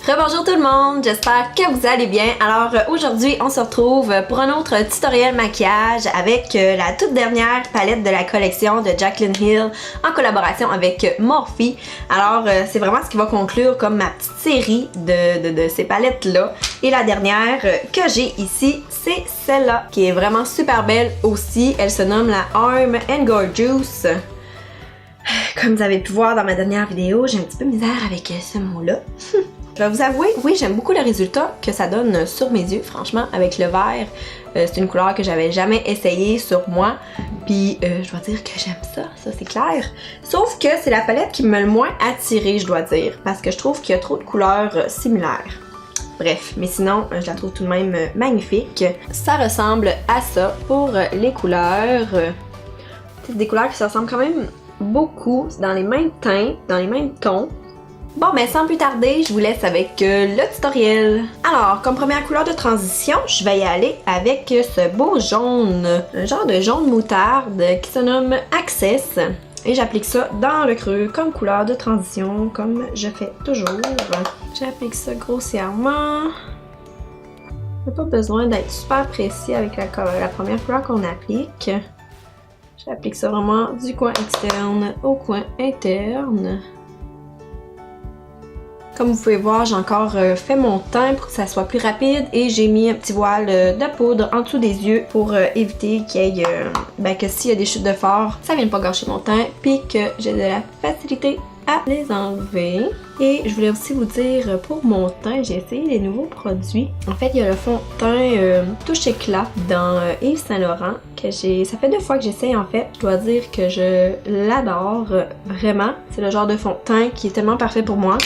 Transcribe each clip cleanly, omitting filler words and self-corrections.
Rebonjour tout le monde, j'espère que vous allez bien. Alors aujourd'hui on se retrouve pour un autre tutoriel maquillage avec la toute dernière palette de la collection de Jaclyn Hill en collaboration avec Morphe. Alors c'est vraiment ce qui va conclure comme ma petite série de ces palettes là. Et la dernière que j'ai ici, c'est celle-là qui est vraiment super belle aussi. Elle se nomme la Arm and Gorgeous. Comme vous avez pu voir dans ma dernière vidéo, j'ai un petit peu misère avec ce mot-là. Je vais vous avouer, oui, j'aime beaucoup le résultat que ça donne sur mes yeux, franchement, avec le vert. C'est une couleur que j'avais jamais essayé sur moi. Puis, je dois dire que j'aime ça c'est clair. Sauf que c'est la palette qui m'a le moins attirée, je dois dire, parce que je trouve qu'il y a trop de couleurs similaires. Bref, mais sinon, je la trouve tout de même magnifique. Ça ressemble à ça pour les couleurs. C'est des couleurs qui se ressemblent quand même beaucoup, dans les mêmes teints, dans les mêmes tons. Bon, ben sans plus tarder, je vous laisse avec le tutoriel. Alors, comme première couleur de transition, je vais y aller avec ce beau jaune, un genre de jaune moutarde qui se nomme Access. Et j'applique ça dans le creux comme couleur de transition, comme je fais toujours. J'applique ça grossièrement. Il n'y a pas besoin d'être super précis avec la première couleur qu'on applique. J'applique ça vraiment du coin externe au coin interne. Comme vous pouvez voir, j'ai encore fait mon teint pour que ça soit plus rapide et j'ai mis un petit voile de poudre en dessous des yeux pour éviter qu'il y ait, que s'il y a des chutes de fard, ça vienne pas gâcher mon teint puis que j'ai de la facilité à les enlever. Et je voulais aussi vous dire, pour mon teint, j'ai essayé des nouveaux produits. En fait, il y a le fond de teint Touche Éclat dans Yves Saint Laurent que ça fait 2 fois que j'essaye en fait. Je dois dire que je l'adore vraiment. C'est le genre de fond de teint qui est tellement parfait pour moi.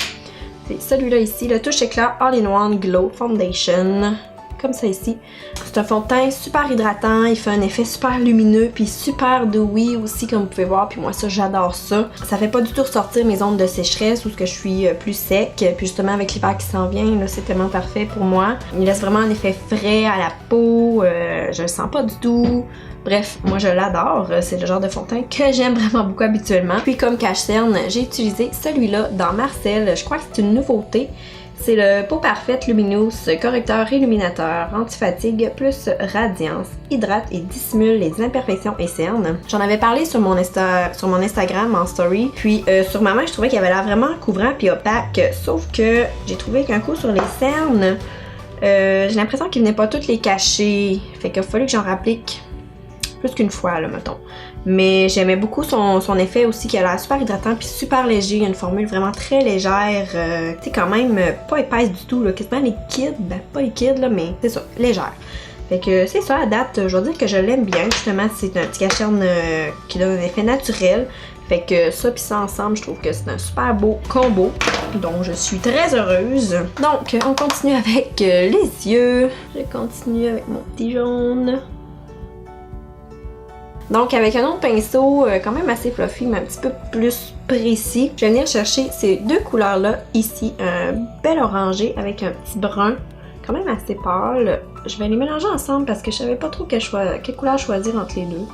C'est celui-là ici, le Touche Éclat All-in-One Glow Foundation, comme ça ici. C'est un fond de teint super hydratant, il fait un effet super lumineux, puis super dewy aussi, comme vous pouvez voir, puis moi ça, j'adore ça. Ça fait pas du tout ressortir mes ondes de sécheresse ou ce que je suis plus sec, puis justement avec l'hiver qui s'en vient, là, c'est tellement parfait pour moi. Il laisse vraiment un effet frais à la peau, je le sens pas du tout. Bref, moi je l'adore, c'est le genre de fond de teint que j'aime vraiment beaucoup habituellement. Puis comme cache-cerne, j'ai utilisé celui-là dans Marcel, je crois que c'est une nouveauté. C'est le Peau Parfaite Luminous Correcteur Illuminateur Anti-Fatigue plus Radiance, hydrate et dissimule les imperfections et cernes. J'en avais parlé sur mon Instagram en story, puis sur ma main je trouvais qu'il avait l'air vraiment couvrant puis opaque, sauf que j'ai trouvé qu'un coup sur les cernes, j'ai l'impression qu'il venait pas toutes les cacher, fait qu'il a fallu que j'en rapplique plus qu'une fois là mettons. Mais j'aimais beaucoup son effet aussi qui a l'air super hydratant puis super léger, il y a une formule vraiment très légère, tu sais quand même pas épaisse du tout là, quasiment liquide, ben pas liquide là mais c'est ça, légère. Fait que c'est ça à date, je dois dire que je l'aime bien justement, c'est un petit cache-cerne qui donne un effet naturel. Fait que ça pis ça ensemble, je trouve que c'est un super beau combo, dont je suis très heureuse. Donc on continue avec les yeux, je continue avec mon petit jaune. Donc avec un autre pinceau quand même assez fluffy mais un petit peu plus précis, je vais venir chercher ces 2 couleurs là ici, un bel orangé avec un petit brun quand même assez pâle. Je vais les mélanger ensemble parce que je savais pas trop quelle couleur choisir entre les deux.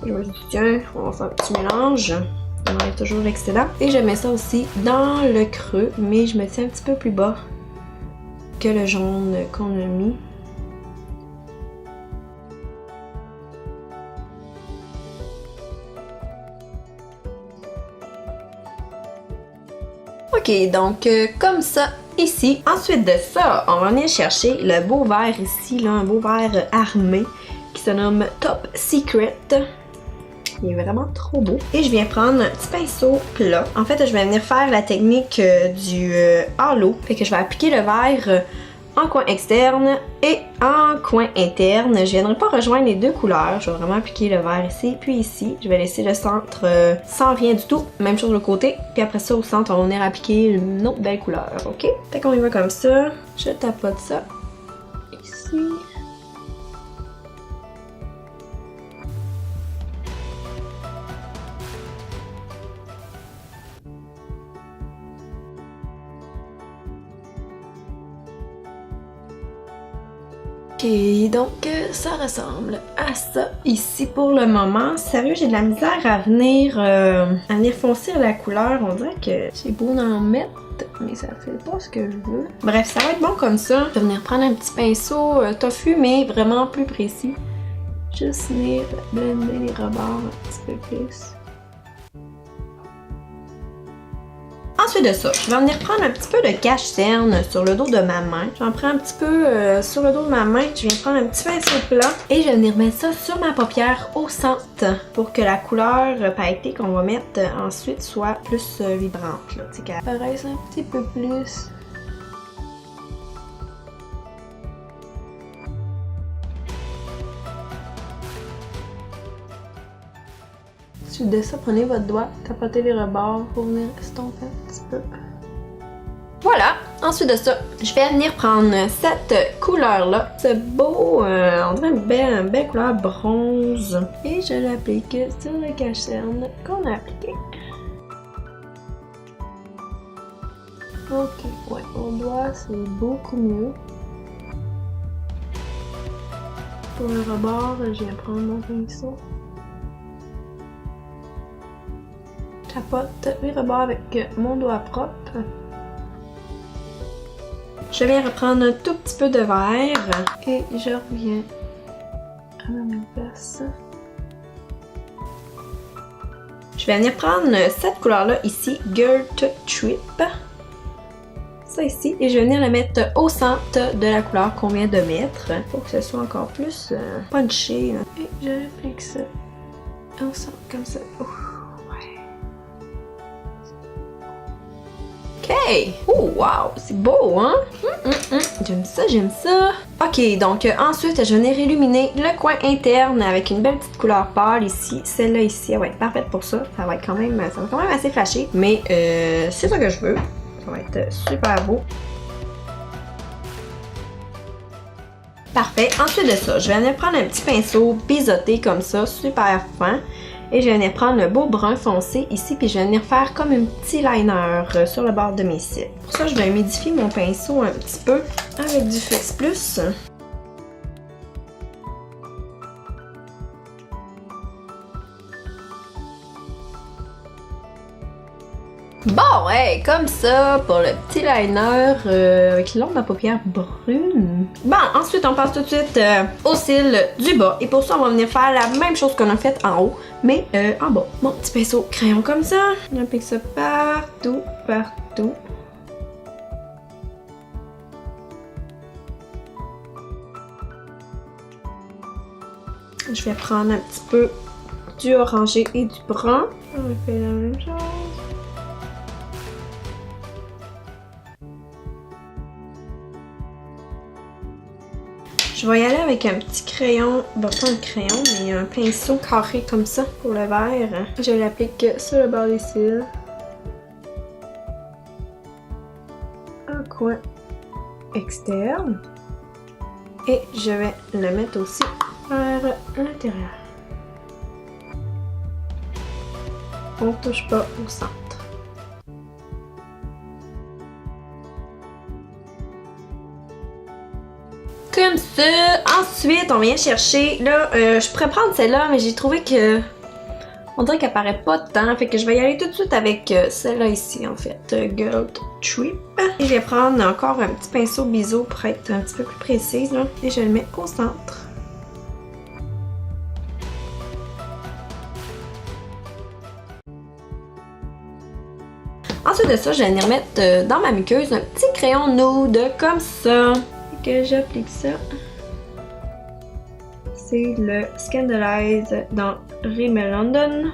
Je me suis dit tiens, on va faire un petit mélange, on enlève toujours l'excédent. Et je mets ça aussi dans le creux mais je me tiens un petit peu plus bas que le jaune qu'on a mis. Ok, donc comme ça ici. Ensuite de ça, on va venir chercher le beau vert ici, là, un beau vert armé qui se nomme Top Secret. Il est vraiment trop beau. Et je viens prendre un petit pinceau plat. En fait, je vais venir faire la technique du halo. Fait que je vais appliquer le vert en coin externe et en coin interne. Je viendrai pas rejoindre les 2 couleurs. Je vais vraiment appliquer le vert ici puis ici. Je vais laisser le centre sans rien du tout. Même chose de l'autre côté. Puis après ça, au centre, on va venir appliquer une autre belle couleur. Ok? Fait qu'on y va comme ça. Je tapote ça ici. Ok, donc ça ressemble à ça ici pour le moment. Sérieux, j'ai de la misère à venir foncir la couleur. On dirait que c'est beau d'en mettre, mais ça fait pas ce que je veux. Bref, ça va être bon comme ça. Je vais venir prendre un petit pinceau tofu, mais vraiment plus précis. Juste venir blender les rebords un petit peu plus. Ensuite de ça, je vais venir prendre un petit peu de cache-cerne sur le dos de ma main. J'en prends un petit peu sur le dos de ma main. Je viens prendre un petit pinceau plat et je vais venir mettre ça sur ma paupière au centre pour que la couleur pailletée qu'on va mettre ensuite soit plus vibrante. Tu sais, qu'elle apparaisse un petit peu plus. Ensuite de ça, prenez votre doigt, tapotez les rebords pour venir estomper un petit peu. Voilà! Ensuite de ça, je vais venir prendre cette couleur-là. C'est beau, on dirait une belle couleur bronze. Et je l'applique sur le cache-cerne qu'on a appliqué. Ok, ouais, on doit, c'est beaucoup mieux. Pour le rebord, je viens prendre mon pinceau. Tapote les rebords avec mon doigt propre. Je viens reprendre un tout petit peu de vert et je reviens à la même place. Je vais venir prendre cette couleur-là ici, Girt Trip. Ça ici, et je vais venir la mettre au centre de la couleur qu'on vient de mettre pour que ce soit encore plus punché. Et je l'applique ça au centre comme ça. Ok! Oh wow! C'est beau, hein? J'aime ça, j'aime ça! Ok, donc ensuite, je vais venir illuminer le coin interne avec une belle petite couleur pâle ici. Celle-là ici, elle va être parfaite pour ça. Ça va quand même assez flashé. Mais c'est ça que je veux. Ça va être super beau. Parfait. Ensuite de ça, je vais venir prendre un petit pinceau biseauté comme ça, super fin. Et je vais venir prendre le beau brun foncé ici, puis je vais venir faire comme un petit liner sur le bord de mes cils. Pour ça, je vais humidifier mon pinceau un petit peu avec du Fix Plus. Bon, hey, comme ça, pour le petit liner avec l'ombre à paupières brune. Bon, ensuite, on passe tout de suite aux cils du bas. Et pour ça, on va venir faire la même chose qu'on a fait en haut, mais en bas. Mon petit pinceau crayon comme ça. On applique ça partout, partout. Je vais prendre un petit peu du orangé et du brun. On fait la même chose. Je vais y aller avec un petit crayon, pas un crayon, mais un pinceau carré comme ça pour le vert. Je l'applique sur le bord des cils. Un coin externe. Et je vais le mettre aussi vers l'intérieur. On ne touche pas au centre. Comme ça. Ensuite, on vient chercher. Là, je pourrais prendre celle-là, mais j'ai trouvé que. On dirait qu'elle paraît pas tant. Fait que je vais y aller tout de suite avec celle-là ici, en fait. Girt Trip. Et je vais prendre encore un petit pinceau biseau pour être un petit peu plus précise. Là. Et je le mets au centre. Ensuite de ça, je vais venir mettre dans ma muqueuse un petit crayon nude comme ça. Que j'applique ça. C'est le Scandalize dans Rimmel London.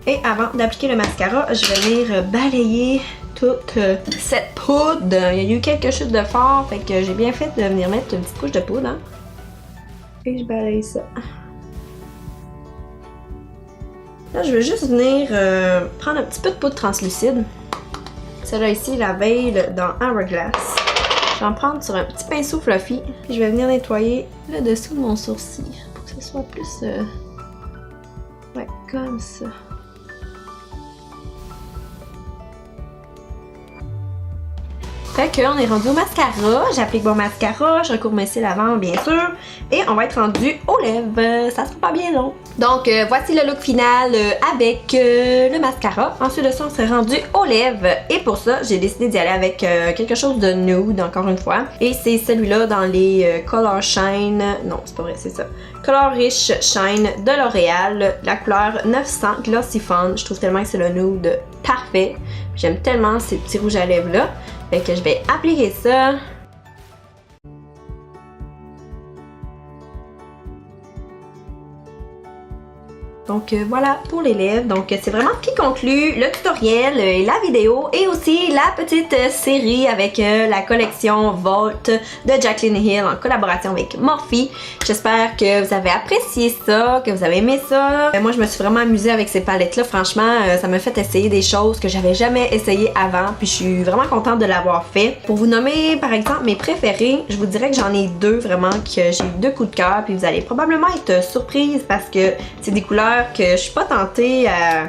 Et avant d'appliquer le mascara, je vais venir balayer toute cette poudre. Il y a eu quelques chutes de fard, fait que j'ai bien fait de venir mettre une petite couche de poudre. Hein? Et je balaye ça. Là, je vais juste venir prendre un petit peu de poudre translucide. Celle-là ici, la veille dans Hourglass. Je vais en prendre sur un petit pinceau fluffy. Puis je vais venir nettoyer le dessous de mon sourcil pour que ce soit plus... ouais, comme ça. Fait qu'on est rendu au mascara. J'applique mon mascara, je recouvre mes cils avant bien sûr. Et on va être rendu aux lèvres. Ça sera pas bien long. Donc voici le look final avec le mascara. Ensuite de ça, on s'est rendu aux lèvres. Et pour ça, j'ai décidé d'y aller avec quelque chose de nude, encore une fois. Et c'est celui-là dans les Color Shine. Non, c'est pas vrai, c'est ça. Color Rich Shine de L'Oréal. La couleur 900 Glossy Fun. Je trouve tellement que c'est le nude parfait. J'aime tellement ces petits rouges à lèvres là. Fait que je vais appliquer ça. Donc voilà pour les lèvres. Donc c'est vraiment ce qui conclut le tutoriel, la vidéo et aussi la petite série avec la collection Vault de Jaclyn Hill en collaboration avec Morphe. J'espère que vous avez apprécié ça, que vous avez aimé ça. Moi je me suis vraiment amusée avec ces palettes là. Franchement ça m'a fait essayer des choses que j'avais jamais essayé avant. Puis je suis vraiment contente de l'avoir fait. Pour vous nommer par exemple mes préférés, je vous dirais que j'en ai deux vraiment, que j'ai eu deux coups de cœur. Puis vous allez probablement être surprise parce que c'est des couleurs que je suis pas tentée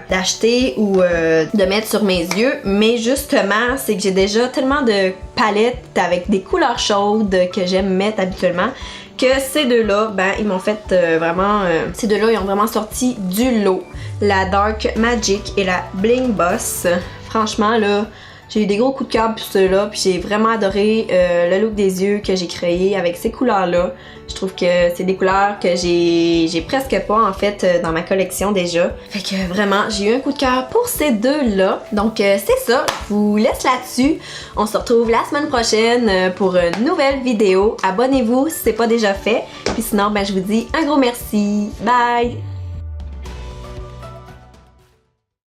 d'acheter ou de mettre sur mes yeux, mais justement c'est que j'ai déjà tellement de palettes avec des couleurs chaudes que j'aime mettre habituellement que ces deux-là, ben ils m'ont fait vraiment, ces deux-là ils ont vraiment sorti du lot. La Dark Magic et la Bling Boss. Franchement là, j'ai eu des gros coups de cœur pour ceux-là, puis j'ai vraiment adoré le look des yeux que j'ai créé avec ces couleurs-là. Je trouve que c'est des couleurs que j'ai presque pas en fait dans ma collection déjà. Fait que vraiment, j'ai eu un coup de cœur pour ces deux-là. Donc c'est ça, je vous laisse là-dessus. On se retrouve la semaine prochaine pour une nouvelle vidéo. Abonnez-vous si c'est pas déjà fait. Puis sinon, ben je vous dis un gros merci. Bye!